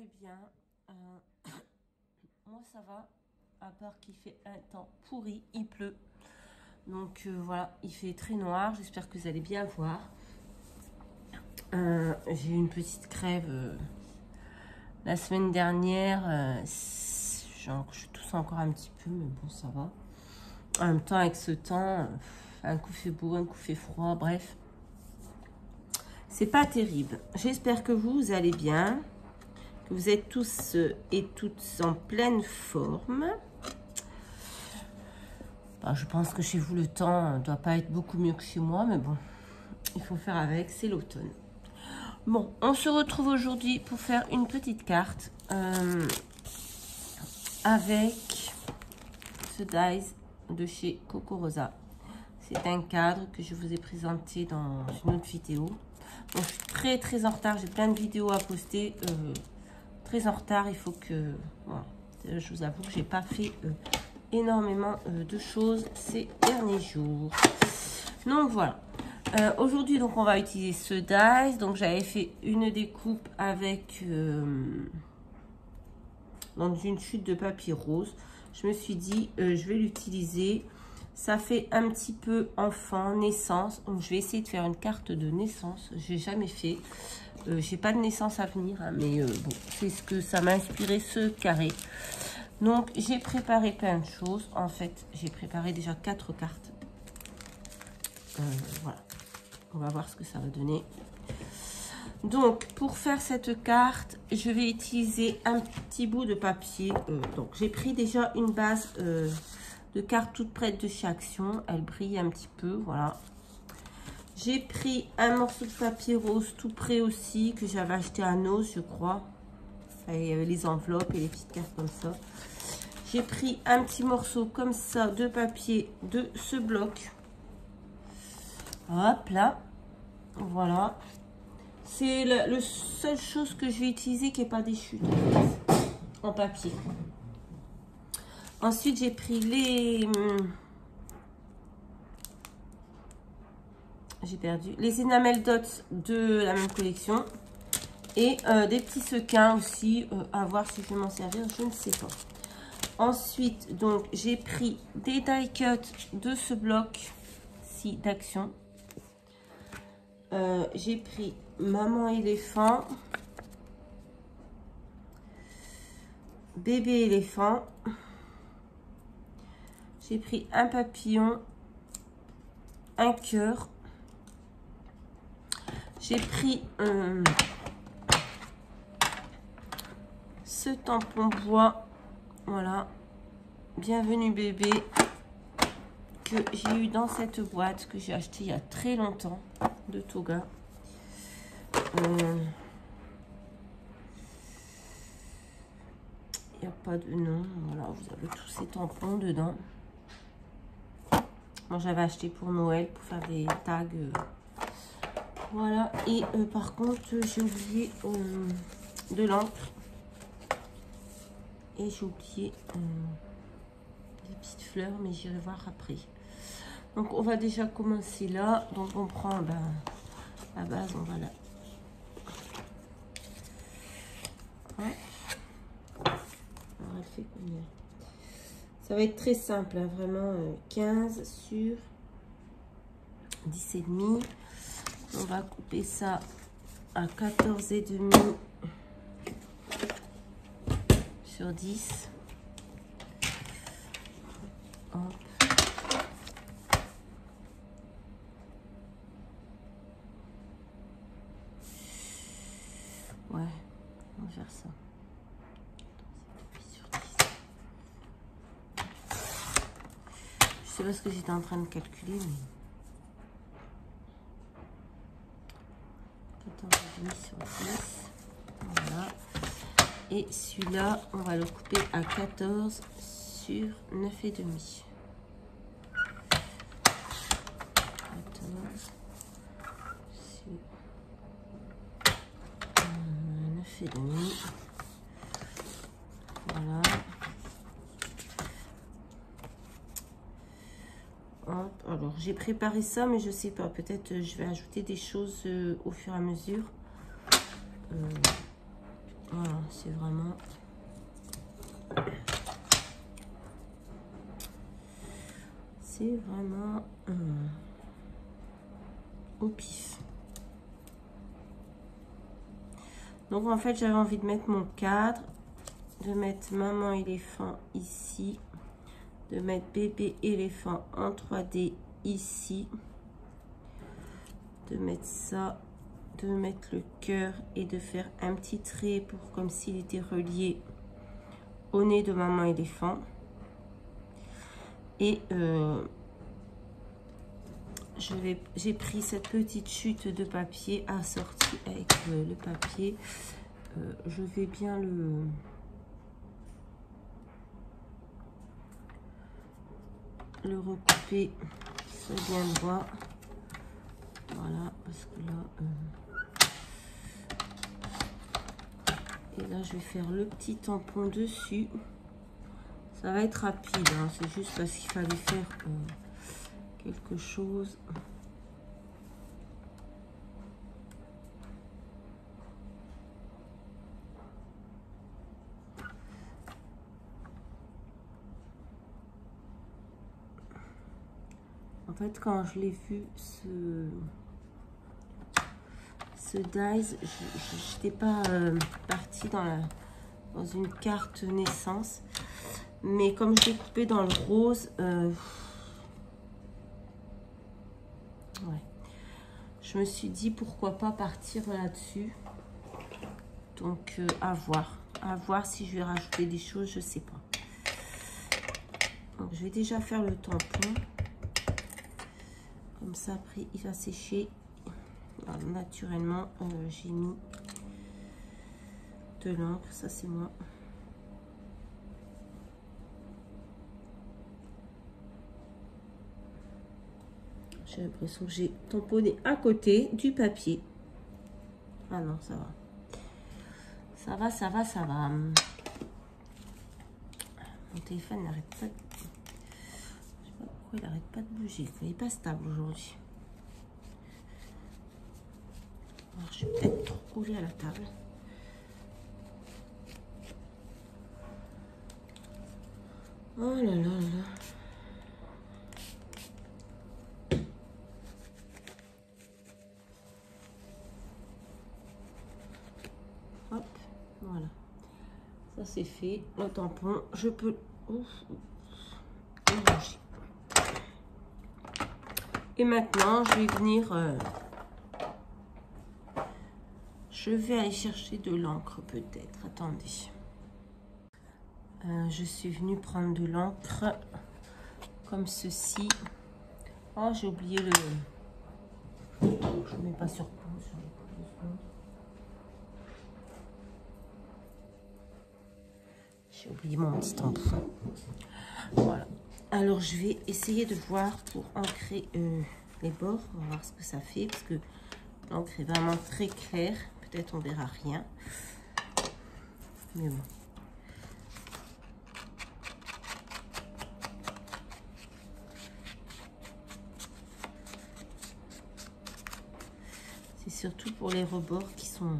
allez bien. Moi ça va, à part qu'il fait un temps pourri, il pleut. Donc voilà, il fait très noir, j'espère que vous allez bien voir. J'ai eu une petite crève la semaine dernière. Je tousse encore un petit peu, mais bon ça va. En même temps avec ce temps, un coup fait beau, un coup fait froid, bref. C'est pas terrible. J'espère que vous allez bien, que vous êtes tous et toutes en pleine forme. Bon, je pense que chez vous, le temps ne doit pas être beaucoup mieux que chez moi, mais bon, il faut faire avec, c'est l'automne. Bon, on se retrouve aujourd'hui pour faire une petite carte avec ce dies de chez Coco Rosa. C'est un cadre que je vous ai présenté dans une autre vidéo. Bon, je suis très en retard, j'ai plein de vidéos à poster. Très en retard, il faut que... Bon, je vous avoue que j'ai pas fait énormément de choses ces derniers jours. Donc voilà. Aujourd'hui, donc on va utiliser ce dies. Donc j'avais fait une découpe avec dans une chute de papier rose. Je me suis dit, je vais l'utiliser. Ça fait un petit peu enfant, naissance. Donc je vais essayer de faire une carte de naissance. J'ai jamais fait. J'ai pas de naissance à venir, hein, mais bon, c'est ce que ça m'a inspiré, ce carré. Donc j'ai préparé plein de choses. En fait, j'ai préparé déjà 4 cartes. Voilà. On va voir ce que ça va donner. Donc, pour faire cette carte, je vais utiliser un petit bout de papier. Donc, j'ai pris déjà une base de carte toute prête de chez Action. Elle brille un petit peu, voilà. J'ai pris un morceau de papier rose tout prêt aussi, que j'avais acheté à Noz, je crois. Il y avait les enveloppes et les petites cartes comme ça. J'ai pris un petit morceau comme ça de papier de ce bloc. Hop là. Voilà. C'est la seule chose que je vais utiliser qui n'est pas déchue en papier. Ensuite, j'ai pris les... J'ai perdu. Les Enamel Dots de la même collection. Et des petits sequins aussi. À voir si je vais m'en servir, je ne sais pas. Ensuite, donc, j'ai pris des die cuts de ce bloc-ci d'Action. J'ai pris maman éléphant, bébé éléphant. J'ai pris un papillon, un cœur. J'ai pris ce tampon bois, voilà, bienvenue bébé, que j'ai eu dans cette boîte que j'ai acheté il y a très longtemps de Toga. Il n'y a pas de nom, voilà, vous avez tous ces tampons dedans. Moi j'avais acheté pour Noël pour faire des tags, voilà. Et par contre j'ai oublié de l'encre et j'ai oublié des petites fleurs, mais j'irai voir après. Donc on va déjà commencer là. Donc on prend la base, on va là. Ouais. Alors elle fait combien? Ça va être très simple, hein, vraiment 15 sur 10,5. On va couper ça à 14,5 sur 10. Hop. Ouais, on va faire ça. Je sais pas ce que j'étais en train de calculer, mais 14,5 sur 10. Voilà. Et celui-là, on va le couper à 14 sur 9,5. 14 sur 9,5. Voilà. Hop. Alors, j'ai préparé ça, mais je sais pas. Peut-être je vais ajouter des choses au fur et à mesure. Voilà, c'est vraiment... C'est vraiment au pif. Donc en fait, j'avais envie de mettre mon cadre, de mettre maman éléphant ici, de mettre bébé éléphant en 3D ici, de mettre ça, de mettre le cœur et de faire un petit trait pour comme s'il était relié au nez de maman éléphant. Et j'ai pris cette petite chute de papier assortie avec le papier. Je vais bien le recouper, c'est bien droit. Voilà, parce que là, et là, je vais faire le petit tampon dessus. Ça va être rapide, hein, c'est juste parce qu'il fallait faire quelque chose. En fait, quand je l'ai vu, ce dies, je n'étais pas partie dans une carte naissance. Mais comme je l'ai coupé dans le rose, ouais, je me suis dit pourquoi pas partir là-dessus. Donc à voir si je vais rajouter des choses, je sais pas. Donc je vais déjà faire le tampon. Comme ça après il va sécher. Alors, naturellement, j'ai mis de l'encre, ça c'est moi. J'ai l'impression que j'ai tamponné à côté du papier. Ah non, ça va. Ça va, ça va, ça va. Mon téléphone n'arrête pas de... Je sais pas pourquoi il n'arrête pas de bouger. Il n'est pas stable aujourd'hui. Alors, je vais peut-être trop rouler à la table. Oh là là là. Hop, voilà. Ça c'est fait. Le tampon, je peux... ranger. Et maintenant, je vais venir... je vais aller chercher de l'encre peut-être. Attendez. Je suis venue prendre de l'encre comme ceci. Oh, j'ai oublié le... Je ne mets pas sur pause. J'ai oublié mon petit tampon. Voilà. Alors, je vais essayer de voir pour ancrer les bords. On va voir ce que ça fait. Parce que l'encre est vraiment très claire. Peut-être on verra rien. Mais bon. C'est surtout pour les rebords qui sont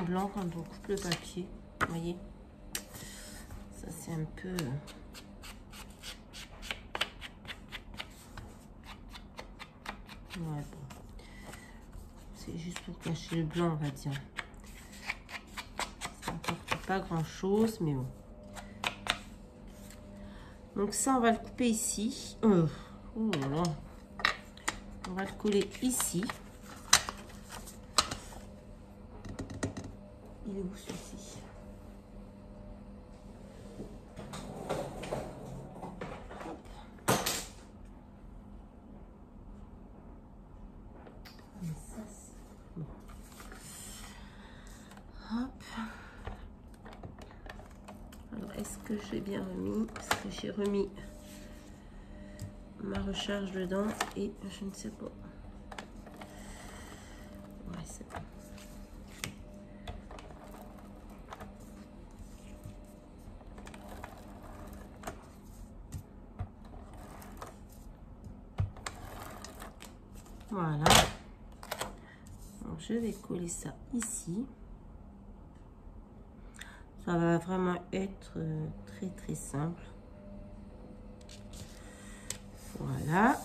blancs quand on coupe le papier. Vous voyez, ça c'est un peu... Ouais, bon. C'est juste pour cacher le blanc, on va dire. Ça n'apporte pas grand chose, mais bon. Donc ça, on va le couper ici. Oh là là. On va le coller ici. Il est où celui-ci? Hop. Alors, est-ce que j'ai bien remis? Est-ce que j'ai remis ma recharge dedans? Et je ne sais pas. Ouais, c'est bon. Voilà. Donc Donc, je vais coller ça ici. Ça va vraiment être très très simple. Voilà.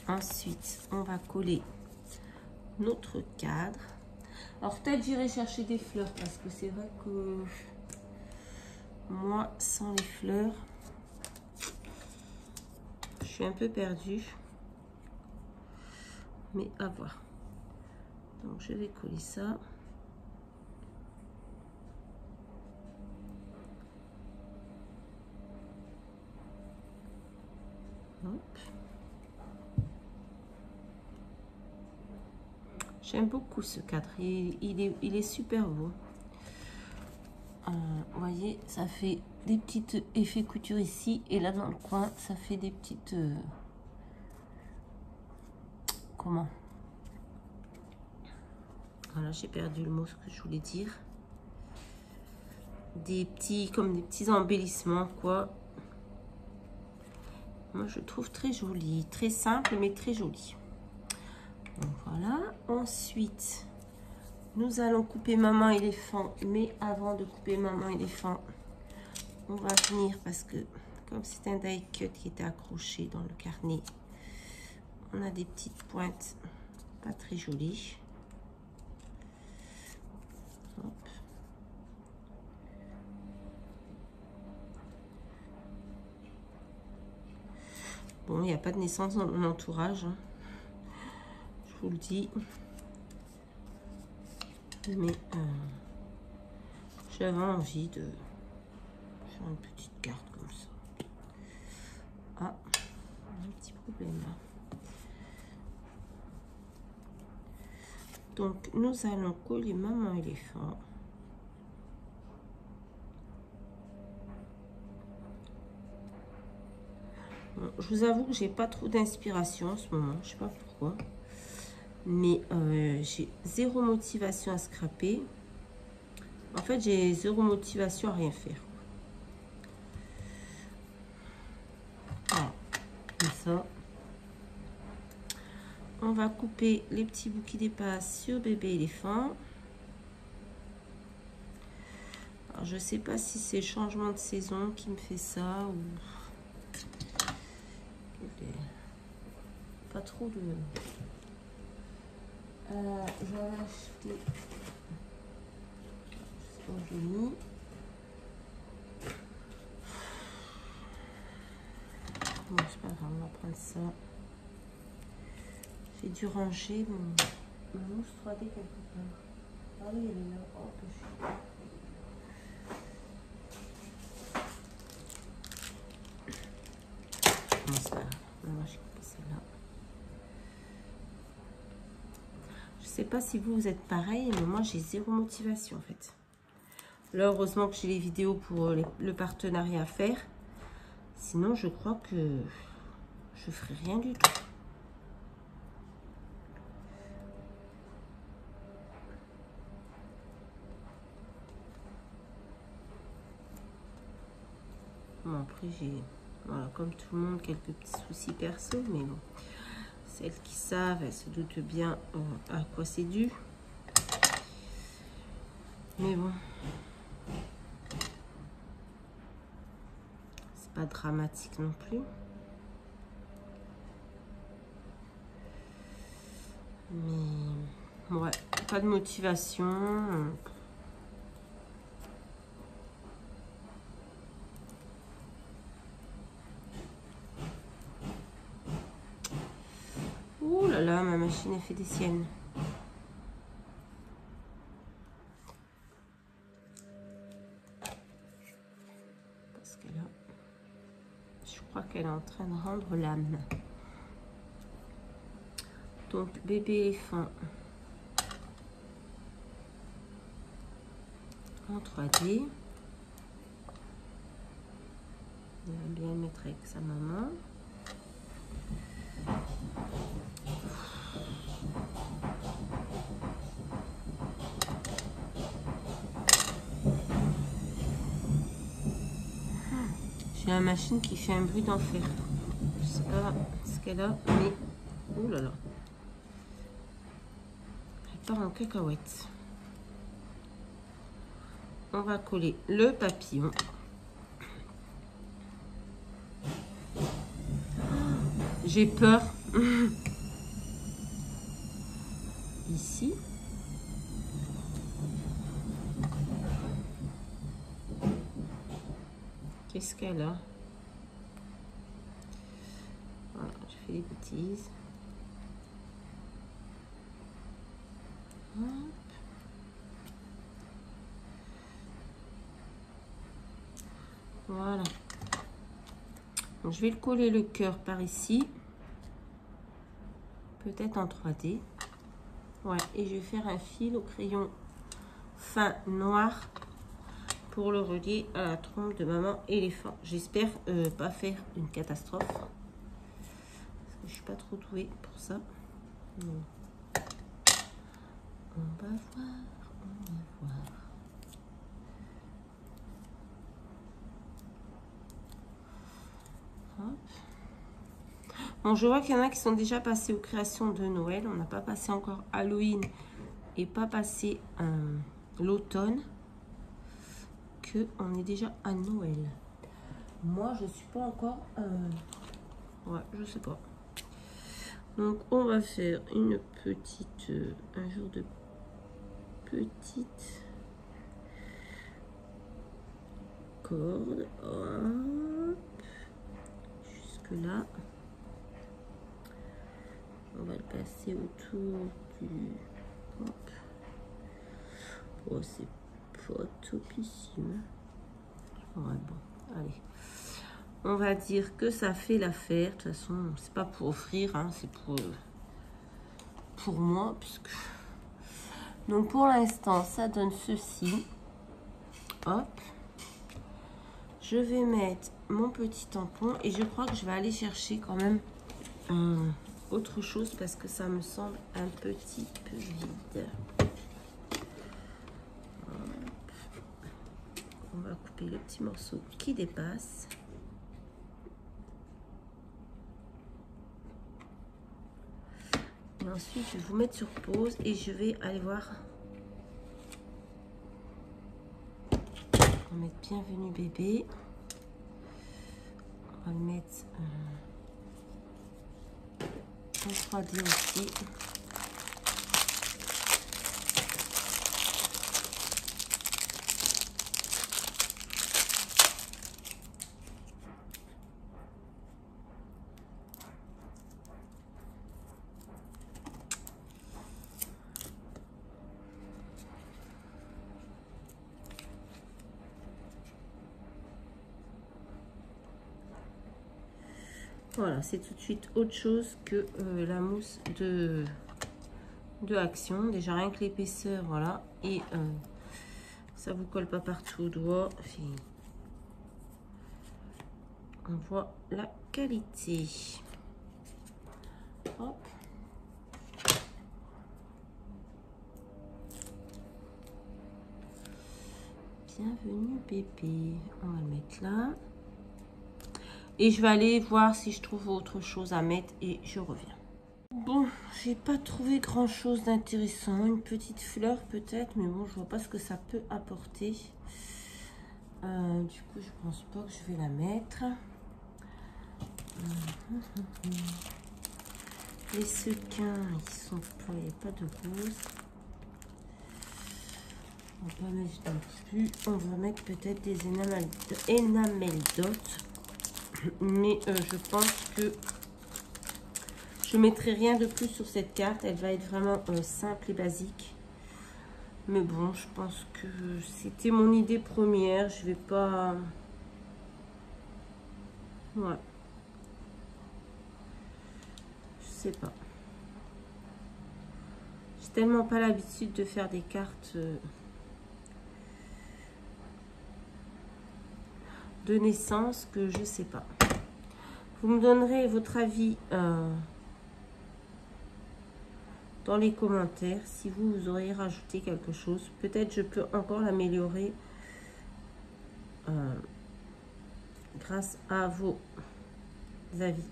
Ensuite, on va coller notre cadre. Alors peut-être j'irai chercher des fleurs parce que c'est vrai que moi, sans les fleurs, je suis un peu perdue. Mais à voir. Donc je vais coller ça. Hop. J'aime beaucoup ce cadre. Il est super beau. Vous voyez, ça fait des petits effets couture ici. Et là, dans le coin, ça fait des petites... comment? Voilà, j'ai perdu le mot, ce que je voulais dire. Des petits, comme des petits embellissements, quoi. Moi, je trouve très joli. Très simple, mais très joli. Donc, voilà. Ensuite, nous allons couper maman éléphant. Mais avant de couper maman éléphant, on va venir parce que, comme c'est un die cut qui était accroché dans le carnet, on a des petites pointes pas très jolies. Hop. Bon, il n'y a pas de naissance dans mon entourage, hein. Je vous le dis. Mais j'avais envie de faire une petite carte comme ça. Ah, un petit problème là. Donc, nous allons coller maman éléphant. Bon, je vous avoue que j'ai pas trop d'inspiration en ce moment, je sais pas pourquoi. Mais j'ai zéro motivation à scraper. En fait, j'ai zéro motivation à rien faire. Voilà, comme ça. On va couper les petits bouts qui dépassent sur bébé éléphant. Alors, je sais pas si c'est le changement de saison qui me fait ça ou... Pas trop de... j'avais acheté... Je sais pas où j'ai mis. Bon, c'est pas grave, on va prendre ça. J'ai dû ranger mon mousse 3D quelque part. Ah oui, elle est là. Oh, que je suis... Bon, c'est pas grave. Moi, j'ai coupé celle-là. Je sais pas si vous êtes pareil, mais moi, j'ai zéro motivation, en fait. Là, heureusement que j'ai les vidéos pour le partenariat à faire. Sinon, je crois que je ferai rien du tout. Bon, après, j'ai, voilà, comme tout le monde, quelques petits soucis perso, mais bon. Celles qui savent, elles se doutent bien à quoi c'est dû. Mais bon. C'est pas dramatique non plus. Mais ouais, pas de motivation. Ouh là là, ma machine a fait des siennes. Parce que là, je crois qu'elle est en train de rendre l'âme. Donc, bébé éléphant en 3D. Il va bien mettre avec sa maman. J'ai la machine qui fait un bruit d'enfer. Je sais pas ce qu'elle a, mais... Ouh là là. part en cacahuète. On va coller le papillon. J'ai peur. Ici. Qu'est-ce qu'elle a? Voilà, je fais des bêtises. Hop. Voilà. Donc, je vais le coller le cœur par ici. Peut-être en 3D. Ouais, et je vais faire un fil au crayon fin noir pour le relier à la trompe de maman éléphant. J'espère pas faire une catastrophe. Parce que je suis pas trop douée pour ça. Non. On va voir, on va voir. Hop. Bon, je vois qu'il y en a qui sont déjà passés aux créations de Noël. On n'a pas passé encore Halloween et pas passé l'automne. On est déjà à Noël. Moi, je suis pas encore... ouais, je sais pas. Donc, on va faire une petite... un jour de petite corde. Hop. Jusque là. On va le passer autour du... Hop. Oh, c'est pas topissime. Ouais, bon, allez. On va dire que ça fait l'affaire. De toute façon, c'est pas pour offrir, hein, c'est pour moi. Puisque... Donc, pour l'instant, ça donne ceci. Hop. Je vais mettre mon petit tampon. Et je crois que je vais aller chercher quand même autre chose. Parce que ça me semble un petit peu vide. On va couper le petit morceau qui dépasse. Et ensuite, je vais vous mettre sur pause et je vais aller voir. On va mettre bienvenue bébé. On va le mettre en 3D aussi. Voilà, c'est tout de suite autre chose que la mousse de Action. Déjà, rien que l'épaisseur, voilà. Et ça vous colle pas partout au doigt. On voit la qualité. Hop. Bienvenue bébé. On va le mettre là. Et je vais aller voir si je trouve autre chose à mettre et je reviens. Bon, j'ai pas trouvé grand chose d'intéressant. Une petite fleur peut-être, mais bon, je vois pas ce que ça peut apporter. Du coup, je pense pas que je vais la mettre. Les sequins, ils sont pas, il n'y a pas de rose. On va pas mettre non plus. On va mettre peut-être des enamel dots. Mais je pense que je mettrai rien de plus sur cette carte. Elle va être vraiment simple et basique. Mais bon, je pense que c'était mon idée première. Je vais pas... Ouais. Je sais pas. J'ai tellement pas l'habitude de faire des cartes de naissance que je sais pas. Vous me donnerez votre avis dans les commentaires si vous auriez rajouté quelque chose. Peut-être je peux encore l'améliorer grâce à vos avis.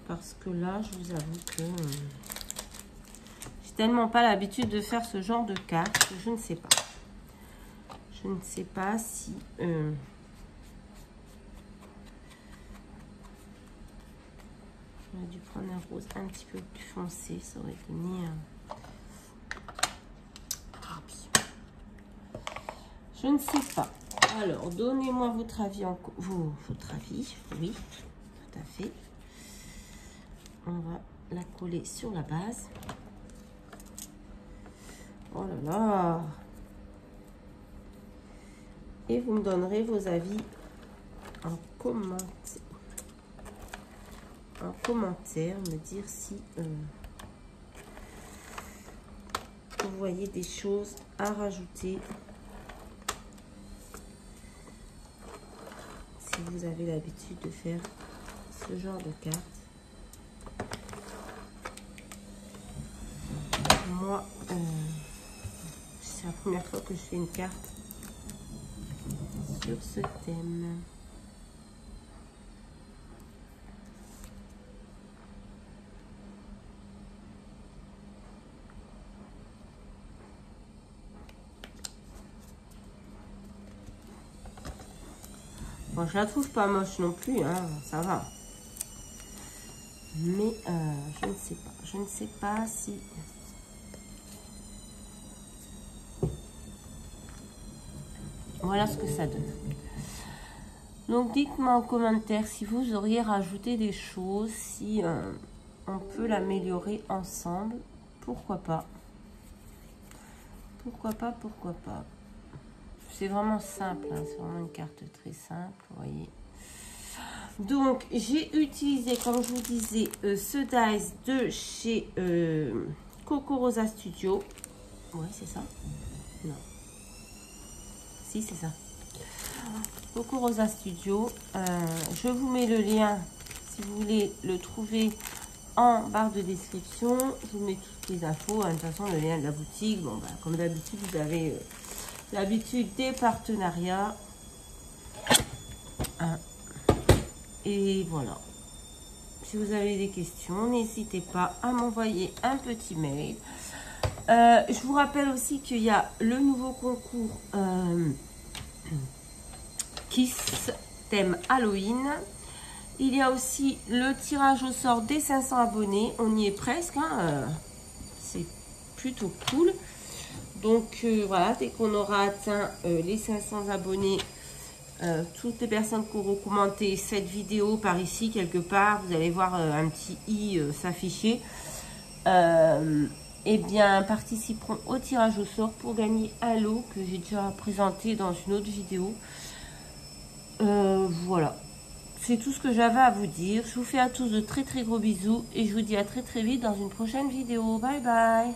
Parce que là, je vous avoue que J'ai tellement pas l'habitude de faire ce genre de carte que je ne sais pas. Je ne sais pas si... J'aurais dû prendre un rose un petit peu plus foncé, ça aurait donné je ne sais pas. Alors, donnez-moi votre avis, votre avis, oui, tout à fait. On va la coller sur la base. Oh là là! Et vous me donnerez vos avis en commentaire, me dire si vous voyez des choses à rajouter, si vous avez l'habitude de faire ce genre de carte. Moi, c'est la première fois que je fais une carte sur ce thème. Bon, je la trouve pas moche non plus, hein, ça va. Mais je ne sais pas. Je ne sais pas si... Voilà ce que ça donne. Donc, dites-moi en commentaire si vous auriez rajouté des choses, si on peut l'améliorer ensemble. Pourquoi pas? Pourquoi pas, pourquoi pas? C'est vraiment simple, hein, c'est vraiment une carte très simple, vous voyez. Donc, j'ai utilisé, comme je vous disais, ce dice de chez Coco Rosa Studio. Ouais, c'est ça? Non. Si, c'est ça. Coco Rosa Studio. Je vous mets le lien, si vous voulez le trouver, en barre de description. Je vous mets toutes les infos. Hein, de toute façon, le lien de la boutique. Bon, bah, comme d'habitude, vous avez l'habitude des partenariats. Et voilà. Si vous avez des questions, n'hésitez pas à m'envoyer un petit mail. Je vous rappelle aussi qu'il y a le nouveau concours Kiss thème Halloween. Il y a aussi le tirage au sort des 500 abonnés. On y est presque. Hein, c'est plutôt cool. Donc voilà, dès qu'on aura atteint les 500 abonnés, toutes les personnes qui auront commenté cette vidéo par ici quelque part, vous allez voir un petit i s'afficher, et bien participeront au tirage au sort pour gagner un lot que j'ai déjà présenté dans une autre vidéo. Voilà, c'est tout ce que j'avais à vous dire. Je vous fais à tous de très très gros bisous et je vous dis à très très vite dans une prochaine vidéo. Bye bye.